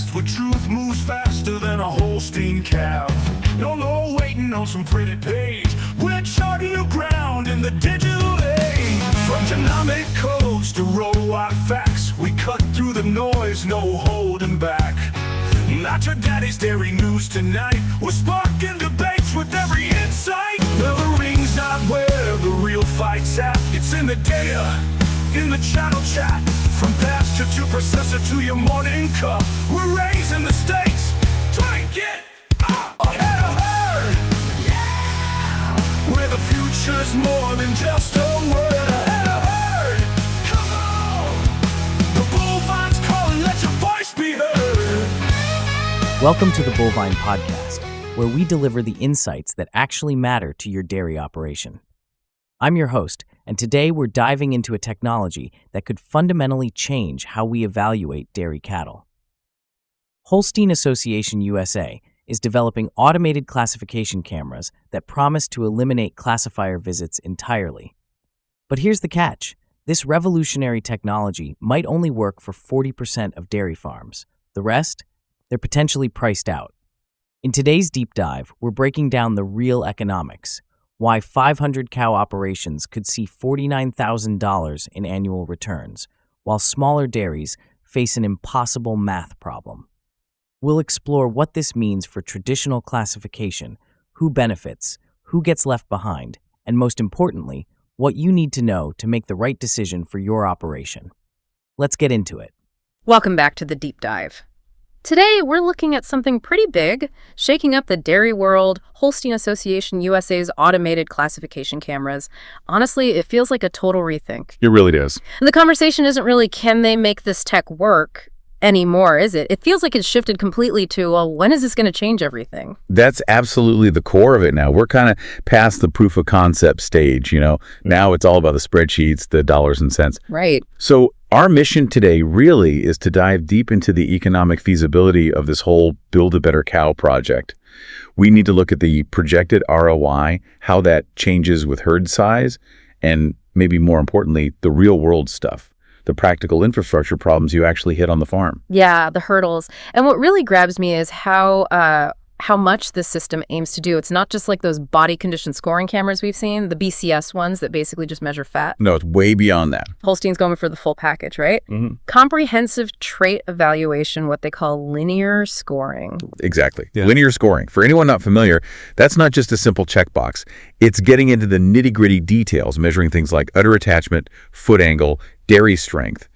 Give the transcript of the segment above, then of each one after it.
fast, where truth moves faster than a Holstein calf. No waiting on some pretty page. We're charting new ground in the digital age. From genomic codes to row-wide facts, we cut through the noise, no holding back. Not your daddy's dairy news tonight. We're sparking debates with every insight. The ring's not where the real fight's at. It's in the data, in the channel chat. From pasture to processor to your morning cup, we're raising the stakes. Try and get ahead of herd. Yeah! Where the future's more than just a word. Ahead of herd. Come on! The bullvine's calling, let your voice be heard. Welcome to the Bullvine Podcast, where we deliver the insights that actually matter to your dairy operation. I'm your host, and today we're diving into a technology that could fundamentally change how we evaluate dairy cattle. Holstein Association USA is developing automated classification cameras that promise to eliminate classifier visits entirely. But here's the catch. This revolutionary technology might only work for 40% of dairy farms. The rest? They're potentially priced out. In today's deep dive, we're breaking down the real economics, why 500 cow operations could see $49,000 in annual returns, while smaller dairies face an impossible math problem. We'll explore what this means for traditional classification, who benefits, who gets left behind, and most importantly, what you need to know to make the right decision for your operation. Let's get into it. Welcome back to the deep dive. Today, we're looking at something pretty big, shaking up the dairy world, Holstein Association USA's automated classification cameras. Honestly, it feels like a total rethink. It really does. And the conversation isn't really, can they make this tech work anymore, is it? It feels like it's shifted completely to, well, when is this going to change everything? That's absolutely the core of it now. We're kind of past the proof of concept stage, Now it's all about the spreadsheets, the dollars and cents. Right. So our mission today really is to dive deep into the economic feasibility of this whole Build a Better Cow project. We need to look at the projected ROI, how that changes with herd size, and maybe more importantly, the real world stuff. The practical infrastructure problems you actually hit on the farm. Yeah, the hurdles. And what really grabs me is how much this system aims to do. It's not just like those body condition scoring cameras we've seen, the BCS ones that basically just measure fat. No, it's way beyond that. Holstein's going for the full package, right? Mm-hmm. Comprehensive trait evaluation, what they call linear scoring. Exactly. Yeah. Linear scoring. For anyone not familiar, that's not just a simple checkbox. It's getting into the nitty-gritty details, measuring things like udder attachment, foot angle, dairy strength,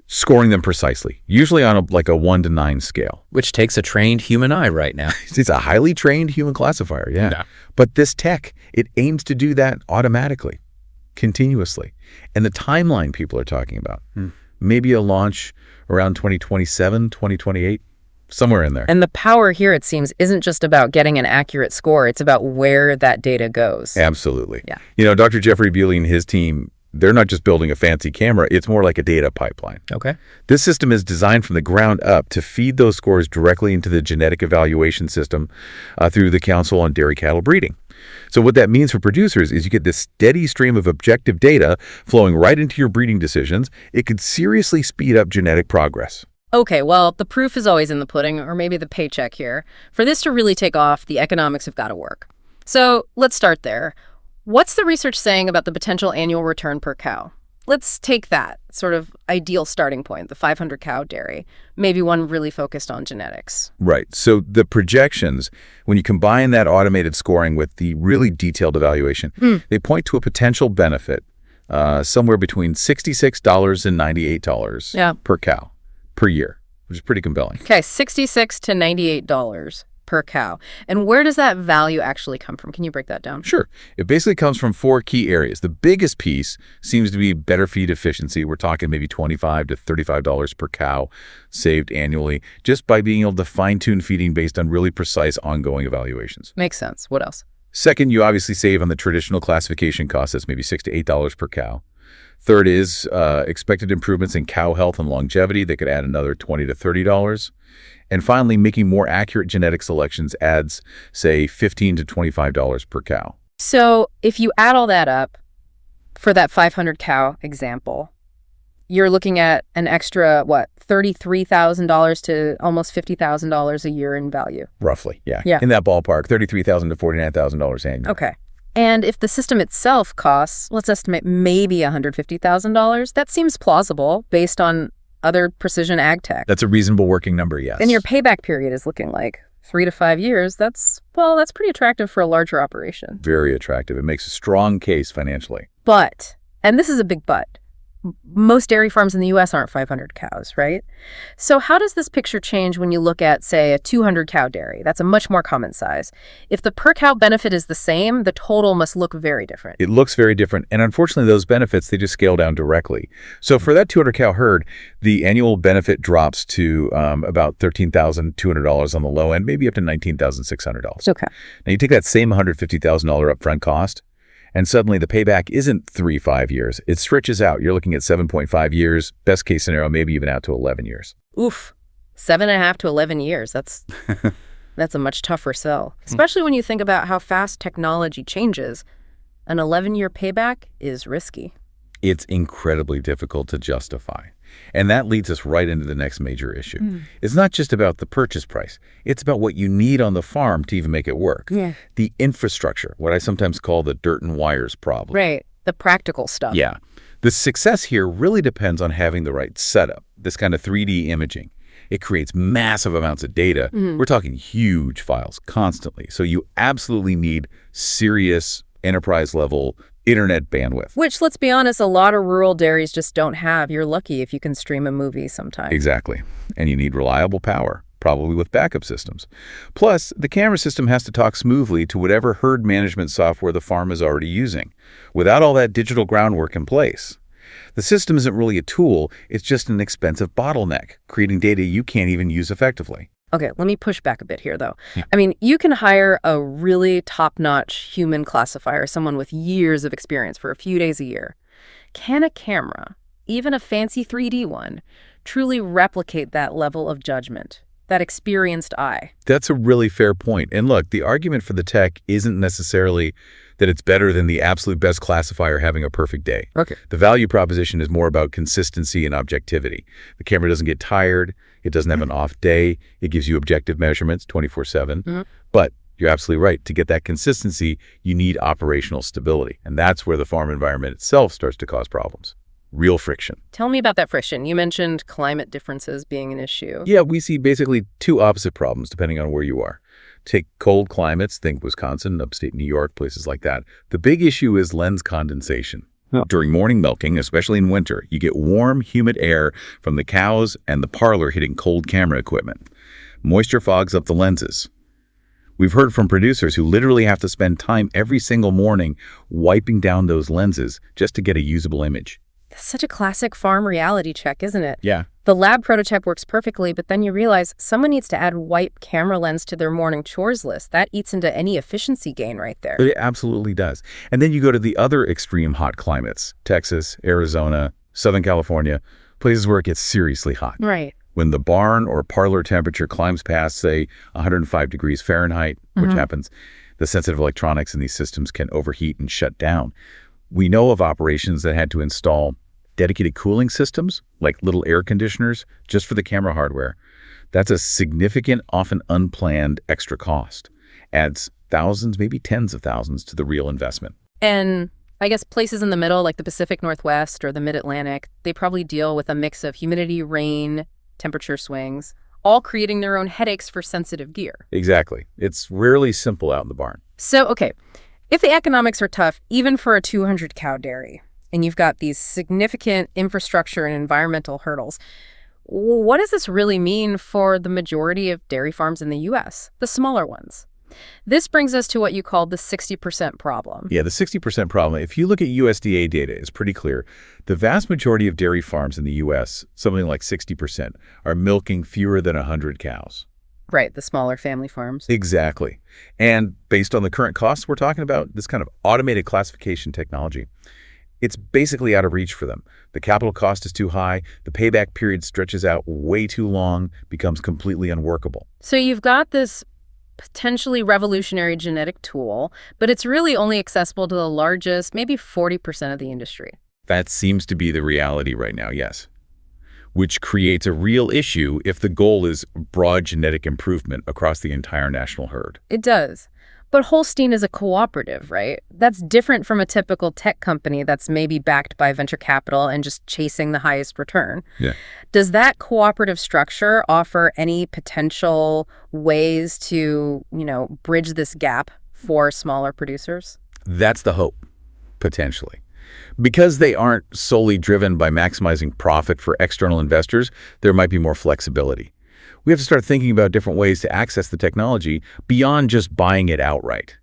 scoring them precisely, usually on a 1 to 9 scale. Which takes a trained human eye right now. It's a highly trained human classifier, yeah. But this tech, it aims to do that automatically, continuously. And the timeline people are talking about, maybe a launch around 2027, 2028, somewhere in there. And the power here, it seems, isn't just about getting an accurate score. It's about where that data goes. Absolutely. Yeah. Dr. Jeffrey Bewley and his team, they're not just building a fancy camera, it's more like a data pipeline. Okay. This system is designed from the ground up to feed those scores directly into the genetic evaluation system through the Council on Dairy Cattle Breeding. So what that means for producers is you get this steady stream of objective data flowing right into your breeding decisions. It could seriously speed up genetic progress. Okay, well, the proof is always in the pudding, or maybe the paycheck here. For this to really take off, the economics have got to work. So let's start there. What's the research saying about the potential annual return per cow? Let's take that sort of ideal starting point, the 500 cow dairy, maybe one really focused on genetics. Right. So the projections, when you combine that automated scoring with the really detailed evaluation, they point to a potential benefit somewhere between $66 and $98 per cow per year, which is pretty compelling. Okay, $66 to $98 per cow. And where does that value actually come from? Can you break that down? Sure. It basically comes from 4 key areas. The biggest piece seems to be better feed efficiency. We're talking maybe $25 to $35 per cow saved annually just by being able to fine-tune feeding based on really precise ongoing evaluations. Makes sense. What else? Second, you obviously save on the traditional classification costs. That's maybe $6 to $8 per cow. Third is expected improvements in cow health and longevity. They could add another $20 to $30. And finally, making more accurate genetic selections adds, say, $15 to $25 per cow. So if you add all that up for that 500 cow example, you're looking at an extra, what, $33,000 to almost $50,000 a year in value. Roughly, yeah. Yeah. In that ballpark, $33,000 to $49,000 annually. Okay. And if the system itself costs, let's estimate maybe $150,000, that seems plausible based on other precision ag tech. That's a reasonable working number, yes. And your payback period is looking like 3 to 5 years. That's pretty attractive for a larger operation. Very attractive. It makes a strong case financially. But, and this is a big but, most dairy farms in the U.S. aren't 500 cows, right? So how does this picture change when you look at, say, a 200-cow dairy? That's a much more common size. If the per-cow benefit is the same, the total must look very different. It looks very different, and unfortunately those benefits, they just scale down directly. So for that 200-cow herd, the annual benefit drops to about $13,200 on the low end, maybe up to $19,600. Okay. Now you take that same $150,000 upfront cost, and suddenly the payback isn't 3-5 years. It stretches out. You're looking at 7.5 years, best case scenario, maybe even out to 11 years. Oof. 7.5 to 11 years. That's a much tougher sell, especially when you think about how fast technology changes. An 11-year payback is risky. It's incredibly difficult to justify. And that leads us right into the next major issue. It's not just about the purchase price. It's about what you need on the farm to even make it work. Yeah. The infrastructure, what I sometimes call the dirt and wires problem. Right. The practical stuff. Yeah. The success here really depends on having the right setup, this kind of 3D imaging. It creates massive amounts of data. We're talking huge files constantly. So you absolutely need serious enterprise-level internet bandwidth. Which, let's be honest, a lot of rural dairies just don't have. You're lucky if you can stream a movie sometime. Exactly. And you need reliable power, probably with backup systems. Plus, the camera system has to talk smoothly to whatever herd management software the farm is already using, without all that digital groundwork in place. The system isn't really a tool, it's just an expensive bottleneck, creating data you can't even use effectively. Okay, let me push back a bit here, though. I mean, you can hire a really top-notch human classifier, someone with years of experience for a few days a year. Can a camera, even a fancy 3D one, truly replicate that level of judgment, that experienced eye? That's a really fair point. And look, the argument for the tech isn't necessarily that it's better than the absolute best classifier having a perfect day. Okay. The value proposition is more about consistency and objectivity. The camera doesn't get tired. It doesn't have an off day. It gives you objective measurements 24/7. But you're absolutely right. To get that consistency, you need operational stability. And that's where the farm environment itself starts to cause problems. Real friction. Tell me about that friction. You mentioned climate differences being an issue. Yeah, we see basically two opposite problems depending on where you are. Take cold climates, think Wisconsin, upstate New York, places like that. The big issue is lens condensation. During morning milking, especially in winter, you get warm, humid air from the cows and the parlor hitting cold camera equipment. Moisture fogs up the lenses. We've heard from producers who literally have to spend time every single morning wiping down those lenses just to get a usable image. That's such a classic farm reality check, isn't it? Yeah. The lab prototype works perfectly, but then you realize someone needs to add wipe camera lens to their morning chores list. That eats into any efficiency gain right there. It absolutely does. And then you go to the other extreme hot climates, Texas, Arizona, Southern California, places where it gets seriously hot. Right. When the barn or parlor temperature climbs past, say, 105 degrees Fahrenheit, which happens, the sensitive electronics in these systems can overheat and shut down. We know of operations that had to install dedicated cooling systems, like little air conditioners, just for the camera hardware. That's a significant, often unplanned extra cost. Adds thousands, maybe tens of thousands to the real investment. And I guess places in the middle, like the Pacific Northwest or the Mid-Atlantic, they probably deal with a mix of humidity, rain, temperature swings, all creating their own headaches for sensitive gear. Exactly. It's rarely simple out in the barn. So, okay, if the economics are tough, even for a 200-cow dairy, and you've got these significant infrastructure and environmental hurdles, what does this really mean for the majority of dairy farms in the U.S., the smaller ones? This brings us to what you called the 60% problem. Yeah, the 60% problem, if you look at USDA data, it's pretty clear. The vast majority of dairy farms in the U.S., something like 60%, are milking fewer than 100 cows. Right, the smaller family farms. Exactly. And based on the current costs we're talking about, this kind of automated classification technology, it's basically out of reach for them. The capital cost is too high, the payback period stretches out way too long, becomes completely unworkable. So you've got this potentially revolutionary genetic tool, but it's really only accessible to the largest, maybe 40% of the industry. That seems to be the reality right now, yes. Which creates a real issue if the goal is broad genetic improvement across the entire national herd. It does. But Holstein is a cooperative, right? That's different from a typical tech company that's maybe backed by venture capital and just chasing the highest return. Yeah. Does that cooperative structure offer any potential ways to, bridge this gap for smaller producers? That's the hope, potentially. Because they aren't solely driven by maximizing profit for external investors, there might be more flexibility. We have to start thinking about different ways to access the technology beyond just buying it outright.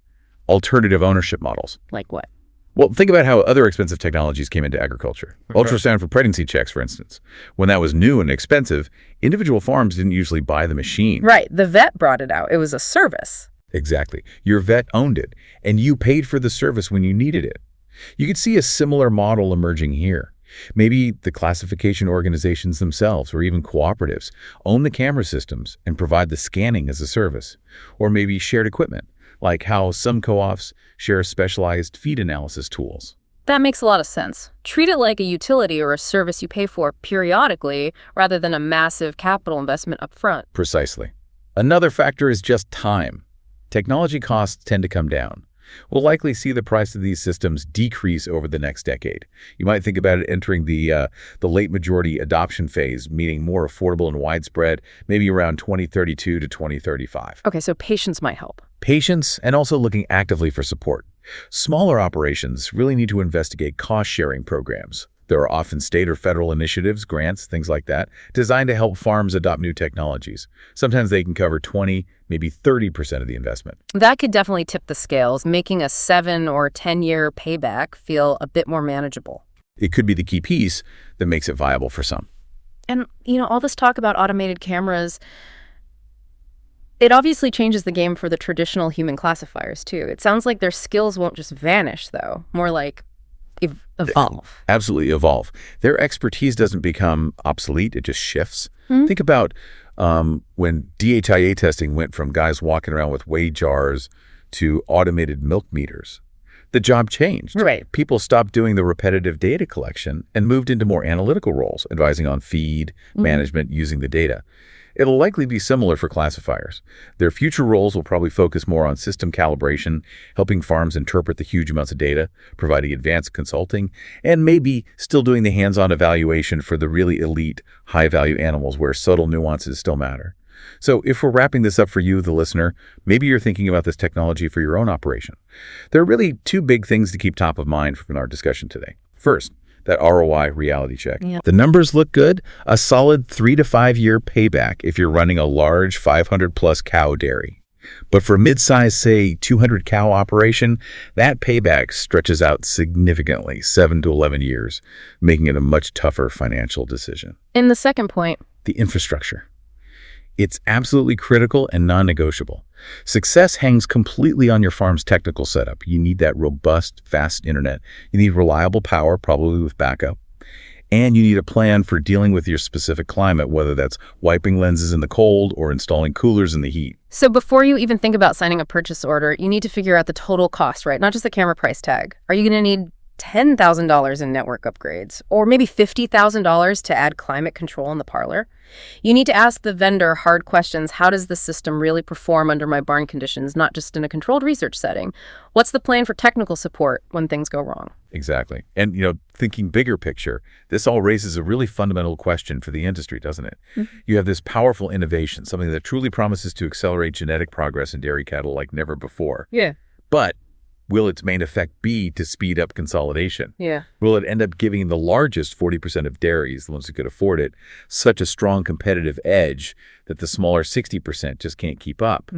Alternative ownership models. Like what? Well, think about how other expensive technologies came into agriculture. Ultrasound for pregnancy checks, for instance. When that was new and expensive, individual farms didn't usually buy the machine. Right. The vet brought it out. It was a service. Exactly. Your vet owned it, and you paid for the service when you needed it. You could see a similar model emerging here. Maybe the classification organizations themselves, or even cooperatives, own the camera systems and provide the scanning as a service. Or maybe shared equipment, like how some co-ops share specialized feed analysis tools. That makes a lot of sense. Treat it like a utility or a service you pay for periodically rather than a massive capital investment up front. Precisely. Another factor is just time. Technology costs tend to come down. We'll likely see the price of these systems decrease over the next decade. You might think about it entering the late majority adoption phase, meaning more affordable and widespread, maybe around 2032 to 2035. Okay, so patience might help. Patience and also looking actively for support. Smaller operations really need to investigate cost-sharing programs. There are often state or federal initiatives, grants, things like that, designed to help farms adopt new technologies. Sometimes they can cover 20, maybe 30% of the investment. That could definitely tip the scales, making a 7 or 10-year payback feel a bit more manageable. It could be the key piece that makes it viable for some. And, all this talk about automated cameras, it obviously changes the game for the traditional human classifiers, too. It sounds like their skills won't just vanish, though. More like evolve. Absolutely evolve. Their expertise doesn't become obsolete, it just shifts. Think about when DHIA testing went from guys walking around with weigh jars to automated milk meters. The job changed. Right. People stopped doing the repetitive data collection and moved into more analytical roles, advising on feed, management, using the data. It'll likely be similar for classifiers. Their future roles will probably focus more on system calibration, helping farms interpret the huge amounts of data, providing advanced consulting, and maybe still doing the hands-on evaluation for the really elite, high-value animals where subtle nuances still matter. So if we're wrapping this up for you, the listener, maybe you're thinking about this technology for your own operation. There are really two big things to keep top of mind from our discussion today. First, that ROI reality check. Yeah. The numbers look good. A solid 3 to 5 year payback if you're running a large 500-plus cow dairy. But for a mid-size, say, 200-cow operation, that payback stretches out significantly, 7 to 11 years, making it a much tougher financial decision. In the second point, The infrastructure. It's absolutely critical and non-negotiable. Success hangs completely on your farm's technical setup. You need that robust, fast internet. You need reliable power, probably with backup. And you need a plan for dealing with your specific climate, whether that's wiping lenses in the cold or installing coolers in the heat. So before you even think about signing a purchase order, you need to figure out the total cost, right? Not just the camera price tag. Are you going to need $10,000 in network upgrades, or maybe $50,000 to add climate control in the parlor? You need to ask the vendor hard questions. How does the system really perform under my barn conditions, not just in a controlled research setting? What's the plan for technical support when things go wrong? Exactly. And, thinking bigger picture, this all raises a really fundamental question for the industry, doesn't it? You have this powerful innovation, something that truly promises to accelerate genetic progress in dairy cattle like never before. Yeah. But will its main effect be to speed up consolidation? Yeah. Will it end up giving the largest 40% of dairies, the ones who could afford it, such a strong competitive edge that the smaller 60% just can't keep up?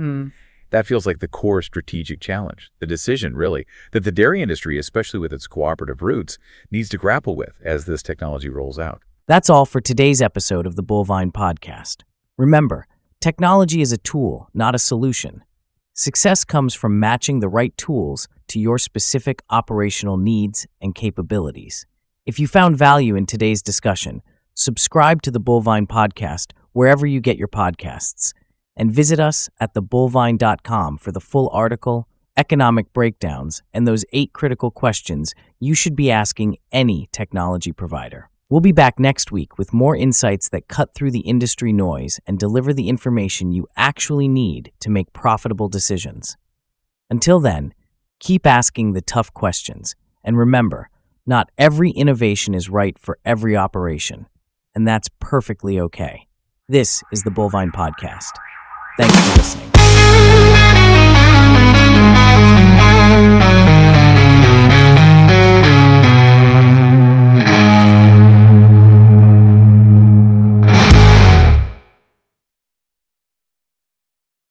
That feels like the core strategic challenge, the decision, really, that the dairy industry, especially with its cooperative roots, needs to grapple with as this technology rolls out. That's all for today's episode of the Bovine Podcast. Remember, technology is a tool, not a solution. Success comes from matching the right tools to your specific operational needs and capabilities. If you found value in today's discussion, subscribe to the Bovine Podcast wherever you get your podcasts, and visit us at thebulvine.com for the full article, economic breakdowns, and those 8 critical questions you should be asking any technology provider. We'll be back next week with more insights that cut through the industry noise and deliver the information you actually need to make profitable decisions. Until then, keep asking the tough questions, and remember, not every innovation is right for every operation, and that's perfectly okay. This is the Bullvine Podcast. Thanks for listening.